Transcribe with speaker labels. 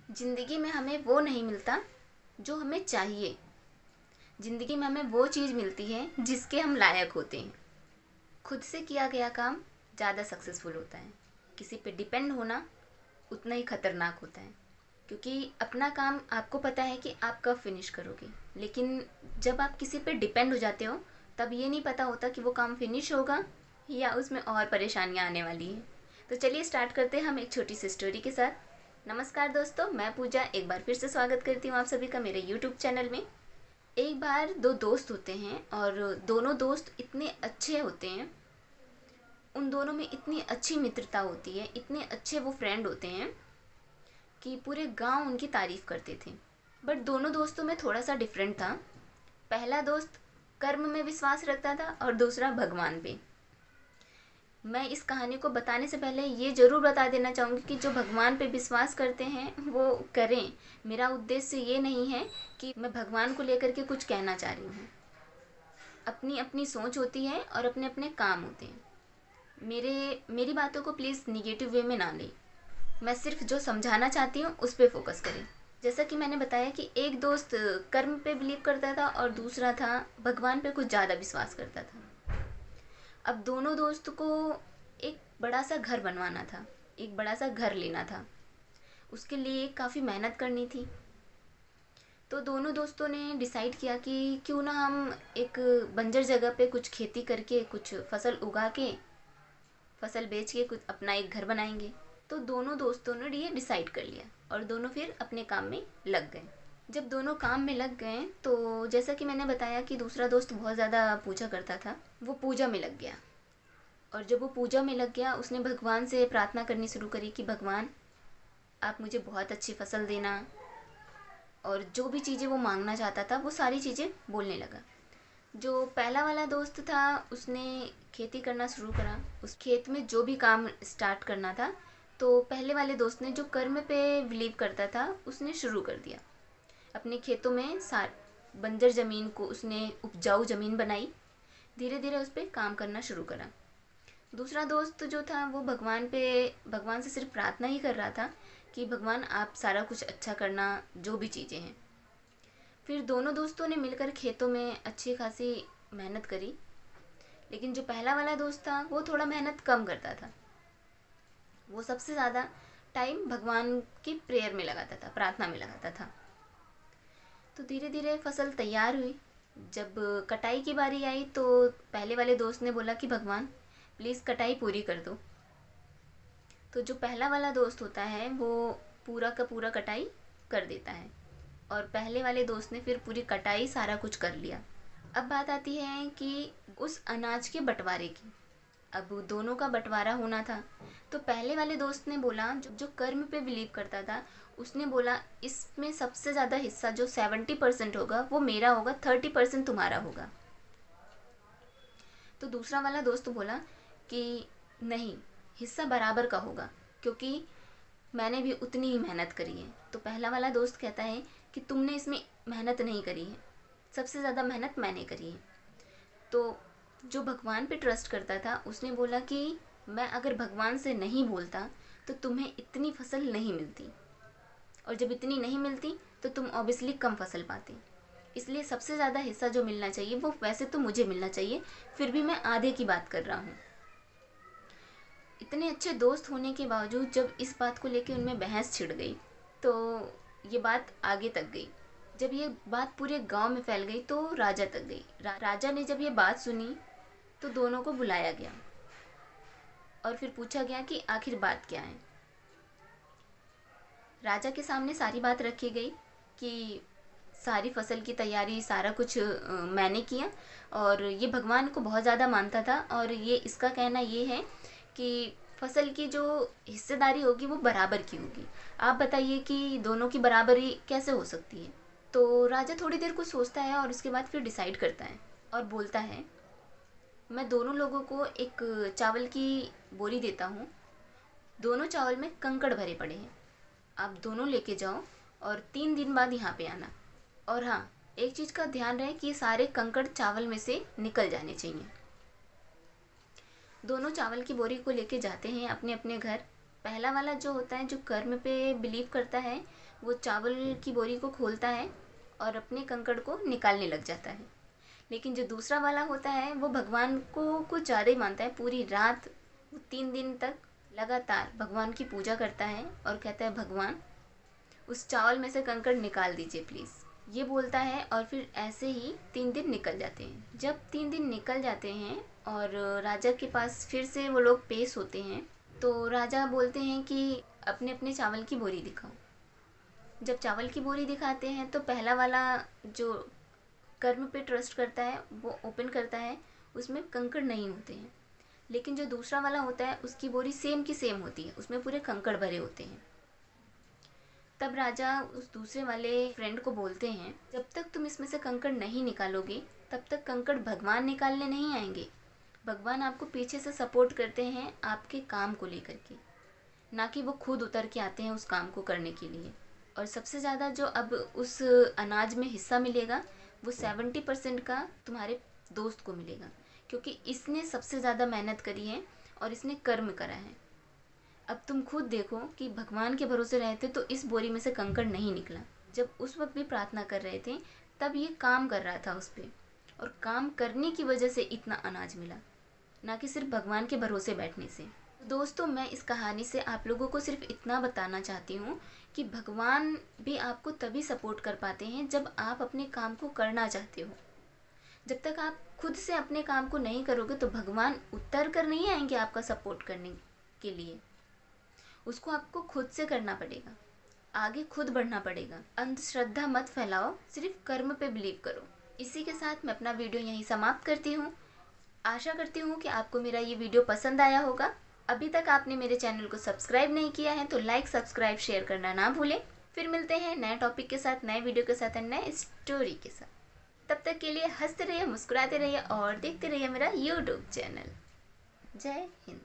Speaker 1: ज़िंदगी में हमें वो नहीं मिलता जो हमें चाहिए। ज़िंदगी में हमें वो चीज़ मिलती है जिसके हम लायक होते हैं। खुद से किया गया काम ज़्यादा सक्सेसफुल होता है। किसी पे डिपेंड होना उतना ही खतरनाक होता है, क्योंकि अपना काम आपको पता है कि आप कब फिनिश करोगे, लेकिन जब आप किसी पे डिपेंड हो जाते हो तब ये नहीं पता होता कि वो काम फिनिश होगा या उसमें और परेशानियाँ आने वाली हैं। तो चलिए स्टार्ट करते हैं हम एक छोटी सी स्टोरी के साथ। नमस्कार दोस्तों, मैं पूजा एक बार फिर से स्वागत करती हूँ आप सभी का मेरे यूट्यूब चैनल में। एक बार दो दोस्त होते हैं और दोनों दोस्त इतने अच्छे होते हैं, उन दोनों में इतनी अच्छी मित्रता होती है, इतने अच्छे वो फ्रेंड होते हैं कि पूरे गांव उनकी तारीफ करते थे। बट दोनों दोस्तों में थोड़ा सा डिफरेंट था। पहला दोस्त कर्म में विश्वास रखता था और दूसरा भगवान पे। मैं इस कहानी को बताने से पहले ये ज़रूर बता देना चाहूँगी कि जो भगवान पे विश्वास करते हैं वो करें। मेरा उद्देश्य ये नहीं है कि मैं भगवान को लेकर के कुछ कहना चाह रही हूँ। अपनी अपनी सोच होती है और अपने अपने काम होते हैं। मेरी बातों को प्लीज़ निगेटिव वे में ना लें। मैं सिर्फ जो समझाना चाहती हूँ उस पर फोकस करें। जैसा कि मैंने बताया कि एक दोस्त कर्म पे बिलीव करता था और दूसरा था भगवान पे कुछ ज़्यादा विश्वास करता था। अब दोनों दोस्त को एक बड़ा सा घर बनवाना था, एक बड़ा सा घर लेना था। उसके लिए काफ़ी मेहनत करनी थी। तो दोनों दोस्तों ने डिसाइड किया कि क्यों ना हम एक बंजर जगह पे कुछ खेती करके, कुछ फसल उगा के, फसल बेच के कुछ अपना एक घर बनाएंगे। तो दोनों दोस्तों ने ये डिसाइड कर लिया और दोनों फिर अपने काम में लग गए। जब दोनों काम में लग गए तो जैसा कि मैंने बताया कि दूसरा दोस्त बहुत ज़्यादा पूजा करता था, वो पूजा में लग गया। और जब वो पूजा में लग गया उसने भगवान से प्रार्थना करनी शुरू करी कि भगवान, आप मुझे बहुत अच्छी फसल देना। और जो भी चीज़ें वो मांगना चाहता था वो सारी चीज़ें बोलने लगा। जो पहला वाला दोस्त था उसने खेती करना शुरू करा। उस खेत में जो भी काम स्टार्ट करना था, तो पहले वाले दोस्त ने जो कर्म पे बिलीव करता था उसने शुरू कर दिया। अपने खेतों में सार बंजर ज़मीन को उसने उपजाऊ ज़मीन बनाई। धीरे धीरे उस पर काम करना शुरू करा। दूसरा दोस्त जो था वो भगवान से सिर्फ प्रार्थना ही कर रहा था कि भगवान आप सारा कुछ अच्छा करना, जो भी चीज़ें हैं। फिर दोनों दोस्तों ने मिलकर खेतों में अच्छी खासी मेहनत करी। लेकिन जो पहला वाला दोस्त था वो थोड़ा मेहनत कम करता था। वो सबसे ज़्यादा टाइम भगवान की प्रेयर में लगाता था, प्रार्थना में लगाता था। तो धीरे धीरे फसल तैयार हुई। जब कटाई की बारी आई तो पहले वाले दोस्त ने बोला कि भगवान प्लीज़ कटाई पूरी कर दो। तो जो पहला वाला दोस्त होता है वो पूरा का पूरा कटाई कर देता है और पहले वाले दोस्त ने फिर पूरी कटाई सारा कुछ कर लिया। अब बात आती है कि उस अनाज के बंटवारे की। अब दोनों का बंटवारा होना था। तो पहले वाले दोस्त ने बोला, जो कर्म पे बिलीव करता था, उसने बोला इसमें सबसे ज़्यादा हिस्सा जो 70% होगा वो मेरा होगा, 30% तुम्हारा होगा। तो दूसरा वाला दोस्त बोला कि नहीं, हिस्सा बराबर का होगा क्योंकि मैंने भी उतनी ही मेहनत करी है। तो पहला वाला दोस्त कहता है कि तुमने इसमें मेहनत नहीं करी है, सबसे ज़्यादा मेहनत मैंने करी है। तो जो भगवान पे ट्रस्ट करता था उसने बोला कि मैं अगर भगवान से नहीं बोलता तो तुम्हें इतनी फसल नहीं मिलती, और जब इतनी नहीं मिलती तो तुम ऑब्वियसली कम फसल पाते। इसलिए सबसे ज़्यादा हिस्सा जो मिलना चाहिए वो वैसे तो मुझे मिलना चाहिए, फिर भी मैं आधे की बात कर रहा हूँ। इतने अच्छे दोस्त होने के बावजूद जब इस बात को लेकर उनमें बहस छिड़ गई तो ये बात आगे तक गई। जब ये बात पूरे गांव में फैल गई तो राजा तक गई। राजा ने जब ये बात सुनी तो दोनों को बुलाया गया और फिर पूछा गया कि आखिर बात क्या है। राजा के सामने सारी बात रखी गई कि सारी फसल की तैयारी सारा कुछ मैंने किया और ये भगवान को बहुत ज़्यादा मानता था, और ये इसका कहना ये है कि फसल की जो हिस्सेदारी होगी वो बराबर की होगी। आप बताइए कि दोनों की बराबरी कैसे हो सकती है। तो राजा थोड़ी देर कुछ सोचता है और उसके बाद फिर डिसाइड करता है और बोलता है, मैं दोनों लोगों को एक चावल की बोरी देता हूँ। दोनों चावल में कंकड़ भरे पड़े हैं, आप दोनों लेके जाओ और 3 दिन बाद यहाँ पे आना। और हाँ, एक चीज़ का ध्यान रहे कि ये सारे कंकड़ चावल में से निकल जाने चाहिए। दोनों चावल की बोरी को लेके जाते हैं अपने अपने घर। पहला वाला जो होता है, जो कर्म पे बिलीव करता है, वो चावल की बोरी को खोलता है और अपने कंकड़ को निकालने लग जाता है। लेकिन जो दूसरा वाला होता है वो भगवान को कुछ ज़्यादा ही मानता है। पूरी रात वो 3 दिन तक लगातार भगवान की पूजा करता है और कहता है, भगवान उस चावल में से कंकड़ निकाल दीजिए प्लीज़, ये बोलता है। और फिर ऐसे ही 3 दिन निकल जाते हैं। जब 3 दिन निकल जाते हैं और राजा के पास फिर से वो लोग पेश होते हैं, तो राजा बोलते हैं कि अपने अपने चावल की बोरी दिखाओ। जब चावल की बोरी दिखाते हैं तो पहला वाला जो कर्म पे ट्रस्ट करता है वो ओपन करता है, उसमें कंकड़ नहीं होते हैं। लेकिन जो दूसरा वाला होता है उसकी बोरी सेम की सेम होती है, उसमें पूरे कंकड़ भरे होते हैं। तब राजा उस दूसरे वाले फ्रेंड को बोलते हैं, जब तक तुम इसमें से कंकड़ नहीं निकालोगे तब तक कंकड़ भगवान निकालने नहीं आएंगे। भगवान आपको पीछे से सपोर्ट करते हैं आपके काम को लेकर के, ना कि वो खुद उतर के आते हैं उस काम को करने के लिए। और सबसे ज़्यादा जो अब उस अनाज में हिस्सा मिलेगा वो 70% का तुम्हारे दोस्त को मिलेगा, क्योंकि इसने सबसे ज़्यादा मेहनत करी है और इसने कर्म करा है। अब तुम खुद देखो कि भगवान के भरोसे रहते तो इस बोरी में से कंकड़ नहीं निकला। जब उस वक्त भी प्रार्थना कर रहे थे तब ये काम कर रहा था उस पर, और काम करने की वजह से इतना अनाज मिला, ना कि सिर्फ भगवान के भरोसे बैठने से। दोस्तों, मैं इस कहानी से आप लोगों को सिर्फ इतना बताना चाहती हूँ कि भगवान भी आपको तभी सपोर्ट कर पाते हैं जब आप अपने काम को करना चाहते हो। जब तक आप खुद से अपने काम को नहीं करोगे तो भगवान उतर कर नहीं आएंगे आपका सपोर्ट करने के लिए। उसको आपको खुद से करना पड़ेगा, आगे खुद बढ़ना पड़ेगा। अंधश्रद्धा मत फैलाओ, सिर्फ कर्म पे बिलीव करो। इसी के साथ मैं अपना वीडियो यहीं समाप्त करती हूँ। आशा करती हूँ कि आपको मेरा ये वीडियो पसंद आया होगा। अभी तक आपने मेरे चैनल को सब्सक्राइब नहीं किया है तो लाइक, सब्सक्राइब, शेयर करना ना भूलें। फिर मिलते हैं नए टॉपिक के साथ, नए वीडियो के साथ और नए स्टोरी के साथ। तब तक के लिए हंसते रहिए, मुस्कुराते रहिए और देखते रहिए मेरा यूट्यूब चैनल। जय हिंद।